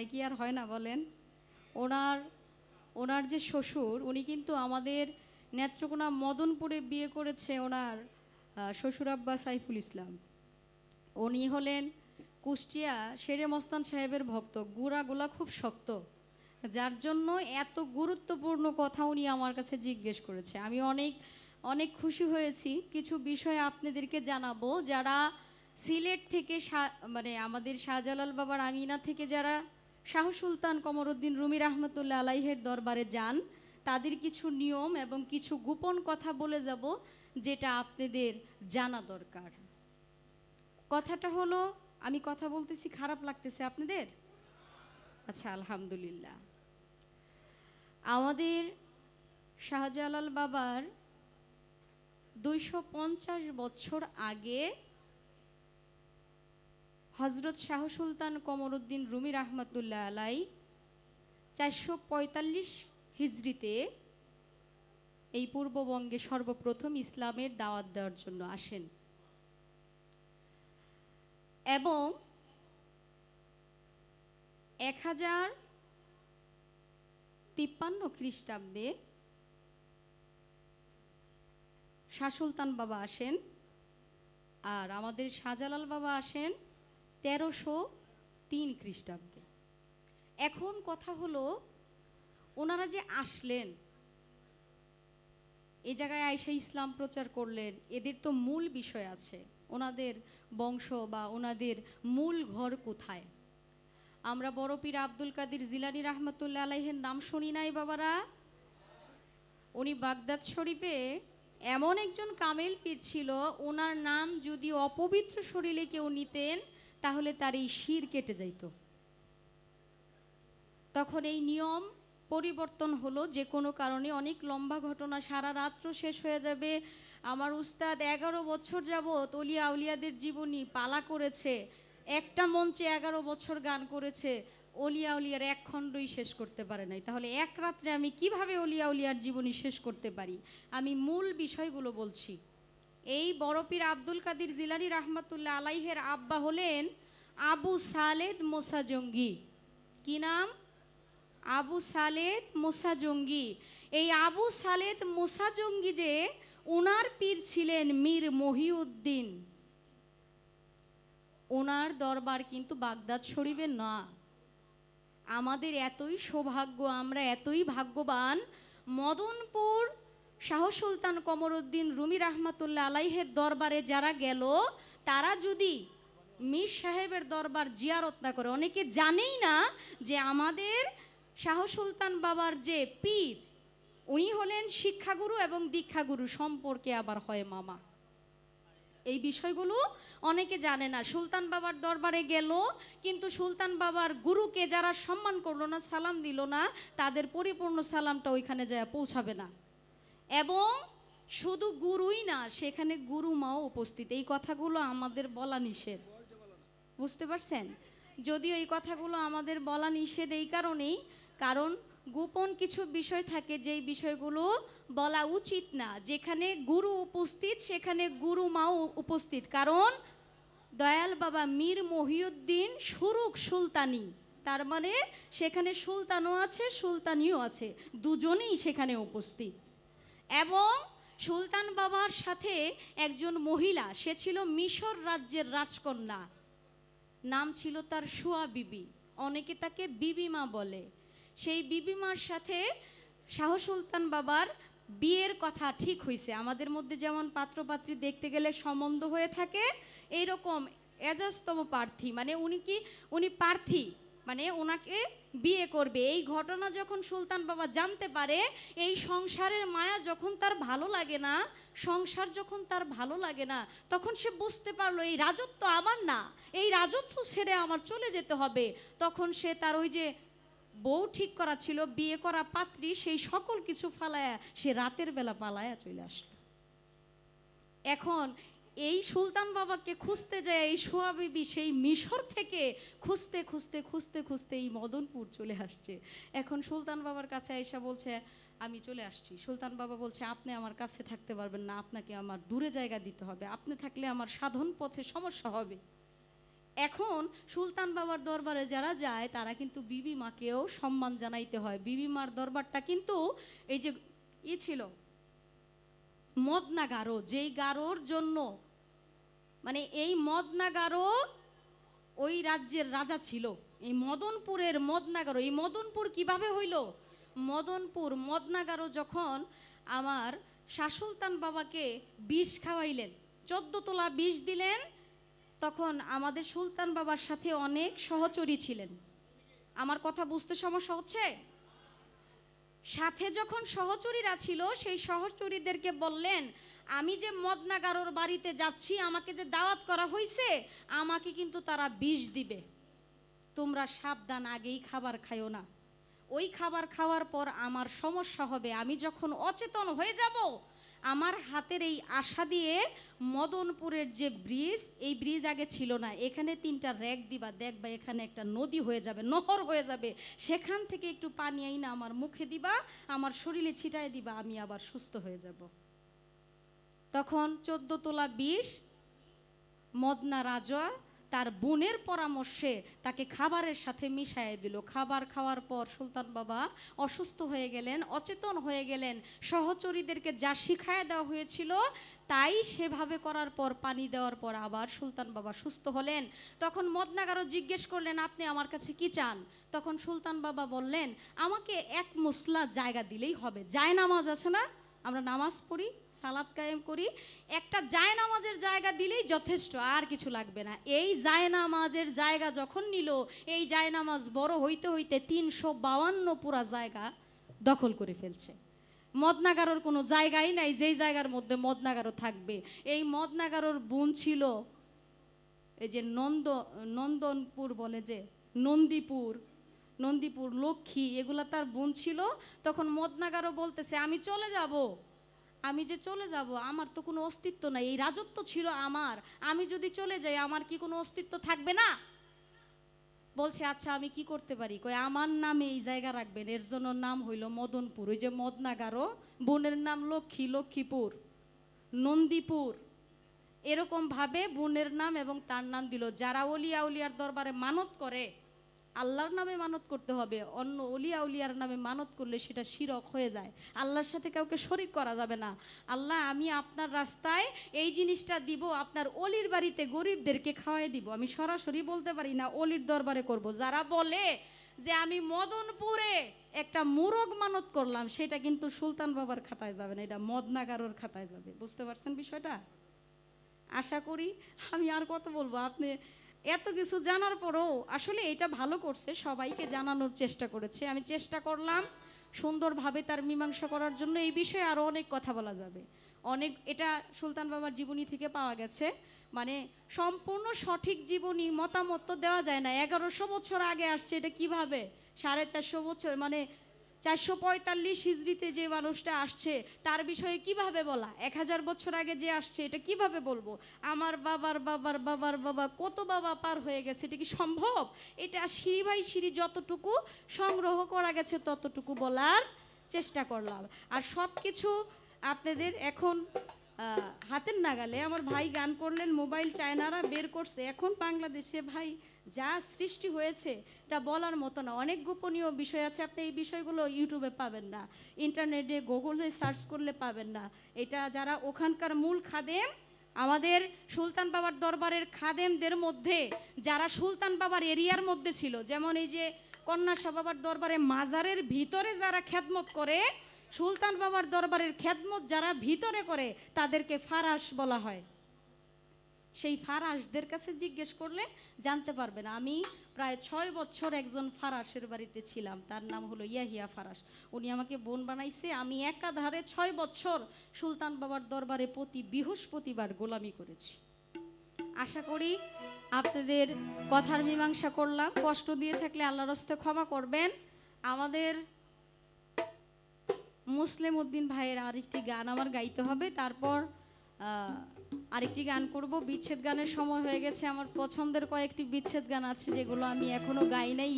কি আর হয় না বলেন? ওনার ওনার যে শ্বশুর, উনি কিন্তু আমাদের নেত্রকোনা মদনপুরে বিয়ে করেছে ওনার শ্বশুর আব্বা সাইফুল ইসলাম। উনি হলেন কুষ্টিয়া শেরে মস্তান সাহেবের ভক্ত, গুড়াগুলা খুব শক্ত, যার জন্য এত গুরুত্বপূর্ণ কথা উনি আমার কাছে জিজ্ঞেস করেছে। আমি অনেক অনেক খুশি হয়েছি। কিছু বিষয় আপনাদেরকে জানাবো। যারা সিলেট থেকে মানে আমাদের শাহজালাল বাবার আঙিনা থেকে যারা শাহ সুলতান কমরউদ্দিন রুমি রহমতুল্লাহ আলাইহের দরবারে যান, তাদের কিছু নিয়ম এবং কিছু গোপন কথা বলে যাব, যেটা আপনাদের জানা দরকার। কথাটা হলো, আমি কথা বলতেছি খারাপ লাগতেছে আপনাদের? আচ্ছা, আলহামদুলিল্লাহ। আমাদের শাহজালাল বাবার 250 বছর আগে হজরত শাহ সুলতান কমরউদ্দিন রুমি রহমতুল্লাহ আলাই 445 হিজরিতে এই পূর্ববঙ্গে সর্বপ্রথম ইসলামের দাওয়াত দেওয়ার জন্য আসেন এবং 1053 খ্রিস্টাব্দে শাহ সুলতান বাবা আসেন, আর আমাদের শাহজালাল বাবা আসেন 1303 খ্রিস্টাব্দে। এখন কথা হলো, ওনারা যে আসলেন, এই জায়গায় আইসা ইসলাম প্রচার করলেন, এদের তো মূল বিষয় আছে, ওনাদের বংশ বা ওনাদের মূল ঘর কোথায়। আমরা বড় পীর আব্দুল কাদের জিলানী রহমতুল্লাহ আলাইহের নাম শুনি নাই বাবারা? উনি বাগদাদ শরীফে এমন একজন কামেল পীর ছিল, ওনার নাম যদি অপবিত্র শরীরে কেউ নিতেন তাহলে তার এই শির কেটে যাইত। তখন এই নিয়ম পরিবর্তন হলো যে কোনো কারণে, অনেক লম্বা ঘটনা, সারা রাত্র শেষ হয়ে যাবে। আমার উস্তাদ 11 বছর যাবৎ অলিয়া আউলিয়াদের জীবনী পালা করেছে, একটা মঞ্চে 11 বছর গান করেছে, অলিয়া উলিয়ার এক খণ্ডই শেষ করতে পারে নাই। তাহলে এক রাত্রে আমি কিভাবে অলিয়া উলিয়ার জীবনী শেষ করতে পারি? আমি মূল বিষয়গুলো বলছি। এই বড় পীর আব্দুল কাদের জিলানী রহমতুল্লাহ আলাইহের আব্বা হলেন আবু সালেদ মোসা জঙ্গি। কি নাম? আবু সালেদ মোসা জঙ্গি। এই আবু সালেদ মোসা জঙ্গি যে, ওনার পীর ছিলেন মীর মহিউদ্দিন। ওনার দরবার কিন্তু বাগদাদ শরীফে না। আমাদের এতই সৌভাগ্য, আমরা এতই ভাগ্যবান, মদনপুর শাহ সুলতান কমরউদ্দিন রুমি রহমতুল্লাহ আলাইহের দরবারে যারা গেল, তারা যদি মীর সাহেবের দরবার জিয়ারত না করে, অনেকে জানেই না যে আমাদের শাহ সুলতান বাবার যে পীর, উনি হলেন শিক্ষাগুরু এবং দীক্ষাগুরু সম্পর্কে আবার হয় মামা। এই বিষয়গুলো অনেকে জানে না। সুলতান বাবার দরবারে গেল, কিন্তু সুলতান বাবার গুরুকে যারা সম্মান করলো না, সালাম দিল না, তাদের পরিপূর্ণ সালামটা ওইখানে যায় পৌঁছাবে না। এবং শুধু গুরুই না, সেখানে গুরু মাও উপস্থিত। এই কথাগুলো আমাদের বলা নিষেধ, বুঝতে পারছেন? যদিও এই কথাগুলো আমাদের বলা নিষেধ এই কারণেই, কারণ গোপন কিছু বিষয় থাকে যেই বিষয়গুলো বলা উচিত না। যেখানে গুরু উপস্থিত সেখানে গুরু মাও উপস্থিত, কারণ দয়াল বাবা মীর মহিউদ্দিন সুরুক সুলতানি, তার মানে সেখানে সুলতানও আছে সুলতানিও আছে, দুজনেই সেখানে উপস্থিত। এবং সুলতান বাবার সাথে একজন মহিলা, সে ছিল মিশর রাজ্যের রাজকন্যা, নাম ছিল তার সুয়া বিবি, অনেকে তাকে বিবিমা বলে। সেই বিবিমার সাথে শাহ সুলতান বাবার বিয়ের কথা ঠিক হয়েছে। আমাদের মধ্যে যেমন পাত্রপাত্রী দেখতে গেলে সম্বন্ধ হয়ে থাকে, এইরকম এজাজতম প্রার্থী, মানে উনি প্রার্থী, মানে ওনাকে বিয়ে করবে। এই ঘটনা যখন সুলতান বাবা জানতে পারে, এই সংসারের মায়া যখন তার ভালো লাগে না, সংসার যখন তার ভালো লাগে না, তখন সে বুঝতে পারলো এই রাজত্ব আমার না, এই রাজত্ব ছেড়ে আমার চলে যেতে হবে। তখন সে তার ওই যে বউ ঠিক করা ছিল, বিয়ে করা পাত্রী, সেই সকল কিছু ফালায়া সে রাতের বেলা পালায়া চলে আসলো। এখন এই সুলতান বাবাকে খুঁজতে যায় এই সুয়া বিবি সেই মিশর থেকে খুঁজতে খুঁজতে খুঁজতে খুঁজতে এই মদনপুর চলে আসছে। এখন সুলতান বাবার কাছে আয়েশা বলছে, আমি চলে আসছি। সুলতান বাবা বলছে, আপনি আমার কাছে থাকতে পারবেন না, আপনাকে আমার দূরে জায়গা দিতে হবে, আপনি থাকলে আমার সাধন পথে সমস্যা হবে। এখন সুলতান বাবার দরবারে যারা যায় তারা কিন্তু বিবি মাকেও সম্মান জানাইতে হয়। বিবি মার দরবারটা কিন্তু এই যে ছিল মদনা গারো, যেই গারোর জন্য মানে এই মদনা গারো ওই রাজ্যের রাজা ছিল। এই মদনপুরের মদনা গারো, এই মদনপুর কিভাবে হইল? মদনপুর মদনা গারো যখন আমার শাহ সুলতান বাবাকে বিষ খাওয়াইলেন, 14 তোলা বিষ দিলেন, তখন আমাদের সুলতান বাবার সাথে অনেক সহচরী ছিলেন। আমার কথা বুঝতে সমস্যা হচ্ছে? সাথে যখন সহচরীরা ছিল সেই সহচরীদেরকে বললেন, আমি যে মদনা গারোর বাড়িতে যাচ্ছি, আমাকে যে দাওয়াত করা হয়েছে, আমাকে কিন্তু তারা বিষ দিবে, তোমরা সাবধান, আগেই খাবার খাইও না। ওই খাবার খাওয়ার পর আমার সমস্যা হবে, আমি যখন অচেতন হয়ে যাব, আমার হাতের এই আশা দিয়ে মদনপুরের যে ব্রিজ, এই ব্রিজ আগে ছিল না, এখানে 3টা র্যাক দিবা, দেখবা এখানে একটা নদী হয়ে যাবে, নহর হয়ে যাবে, সেখান থেকে একটু পানি আইনা আমার মুখে দিবা, আমার শরীরে ছিটায় দিবা, আমি আবার সুস্থ হয়ে যাব। তখন 14 তোলা বিষ মদনা রাজা তার বোনের পরামর্শে তাকে খাবারের সাথে মিশাইয়ে দিল। খাবার খাওয়ার পর সুলতান বাবা অসুস্থ হয়ে গেলেন, অচেতন হয়ে গেলেন। সহচরীদেরকে যা শিখায় দেওয়া হয়েছিল তাই সেভাবে করার পর, পানি দেওয়ার পর আবার সুলতান বাবা সুস্থ হলেন। তখন মদনা গারো জিজ্ঞেস করলেন, আপনি আমার কাছে কি চান? তখন সুলতান বাবা বললেন, আমাকে এক মুসলা জায়গা দিলেই হবে। জায়নামাজ আছে না, আমরা নামাজ পড়ি, সালাত কায়েম করি, একটা জায়নামাজের জায়গা দিলেই যথেষ্ট, আর কিছু লাগবে না। এই জায়নামাজের জায়গা যখন নিল, এই জায়নামাজ বড় হইতে হইতে 352 পুরা জায়গা দখল করে ফেলছে। মদনা গারোর কোনো জায়গাই নাই যেই জায়গার মধ্যে মদনা গারো থাকবে। এই মদনা গারোর বোন ছিল এই যে নন্দনপুর বলে, যে নন্দীপুর, লক্ষ্মী, এগুলা তার বোন ছিল। তখন মদনা গারো বলতেছে, আমি চলে যাব, আমি যে চলে যাব, আমার তো কোনো অস্তিত্ব নাই, এই রাজত্ব ছিল আমার, আমি যদি চলে যাই আমার কি কোনো অস্তিত্ব থাকবে না? বলছে, আচ্ছা আমি কি করতে পারি? কই, আমার নামে এই জায়গা রাখবেন, এর জন্য নাম হইল মদনপুর। ওই যে মদনা গারো, বোনের নাম লক্ষ্মী, লক্ষ্মীপুর, নন্দীপুর, এরকম ভাবে বোনের নাম এবং তার নাম দিল। যারা অলিয়া উলিয়ার দরবারে মানত করে, আল্লাহর নামে মানত করতে হবে, অন্য অলিয়া উলিয়ার নামে মানত করলে সেটা শিরক হয়ে যায়, আল্লাহর সাথে কাউকে শরীক করা যাবে না। আল্লাহ, আমি আপনার রাস্তায় এই জিনিসটা দিব, আপনার অলির বাড়িতে গরিবদেরকে খাওয়াই দিব। আমি সরাসরি বলতে পারি না, অলির দরবারে করব। যারা বলে যে আমি মদনপুরে একটা মুরগ মানত করলাম, সেটা কিন্তু সুলতান বাবার খাতায় যাবে না, এটা মদনা গারোর খাতায় যাবে। বুঝতে পারছেন বিষয়টা? আশা করি, আমি আর কত বলবো, আপনি এত কিছু জানার পরেও আসলে এটা ভালো করছে, সবাইকে জানানোর চেষ্টা করেছে। আমি চেষ্টা করলাম সুন্দরভাবে তার মীমাংসা করার জন্য। এই বিষয়ে আরও অনেক কথা বলা যাবে, অনেক, এটা সুলতান বাবার জীবনী থেকে পাওয়া গেছে। মানে সম্পূর্ণ সঠিক জীবনী মতামত তো দেওয়া যায় না। 1100 বছর আগে আসছে, এটা কিভাবে 450 বছর, মানে 445 হিজরিতে যে মানুষটা আসছে তার বিষয়ে কিভাবে বলা? 1000 বছর আগে যে আসছে এটা কিভাবে বলবো? আমার বাবার বাবার বাবার বাবা কত বাবা পার হয়ে গেছে, এটা কি সম্ভব? এটা সিঁড়ি বাই সিঁড়ি যতটুকু সংগ্রহ করা গেছে ততটুকু বলার চেষ্টা করলাম। আর সব কিছু আপনাদের এখন হাতের নাগালে। আমার ভাই গান করলেন, মোবাইল চায়নারা বের করছে, এখন বাংলাদেশে ভাই যা সৃষ্টি হয়েছে এটা বলার মতো না। অনেক গোপনীয় বিষয় আছে, আপনি এই বিষয়গুলো ইউটিউবে পাবেন না, ইন্টারনেটে গুগলে সার্চ করলে পাবেন না। এটা যারা ওখানকার মূল খাদেম, আমাদের সুলতান বাবার দরবারের খাদেমদের মধ্যে যারা সুলতান বাবার এরিয়ার মধ্যে ছিল, যেমন এই যে কন্যা শাহ বাবার দরবারে মাজারের ভিতরে যারা খেদমত করে, সুলতান বাবার দরবারের খেদমত যারা ভিতরে করে তাদেরকে ফারাস বলা হয়। সেই ফারাসদের কাছে জিজ্ঞেস করলে জানতে পারবেন। আমি প্রায় 6 বছর একজন ফারাসের বাড়িতে ছিলাম, তার নাম হলো ইয়াহিয়া ফারাস। উনি আমাকে বোন বানাইছে। আমি একাধারে 6 বছর সুলতান বাবার দরবারে প্রতি বৃহস্পতিবার গোলামি করেছি। আশা করি আপনাদের কথার মীমাংসা করলাম। কষ্ট দিয়ে থাকলে আল্লাহর হস্তে ক্ষমা করবেন। আমাদের মুসলিম উদ্দিন ভাইয়ের আরেকটি গান আমার গাইতে হবে, তারপর আরেকটি গান করব। বিচ্ছেদ গানের সময় হয়ে গেছে। আমার পছন্দের কয়েকটি বিচ্ছেদ গান আছে যেগুলো আমি এখনো গাই নাই।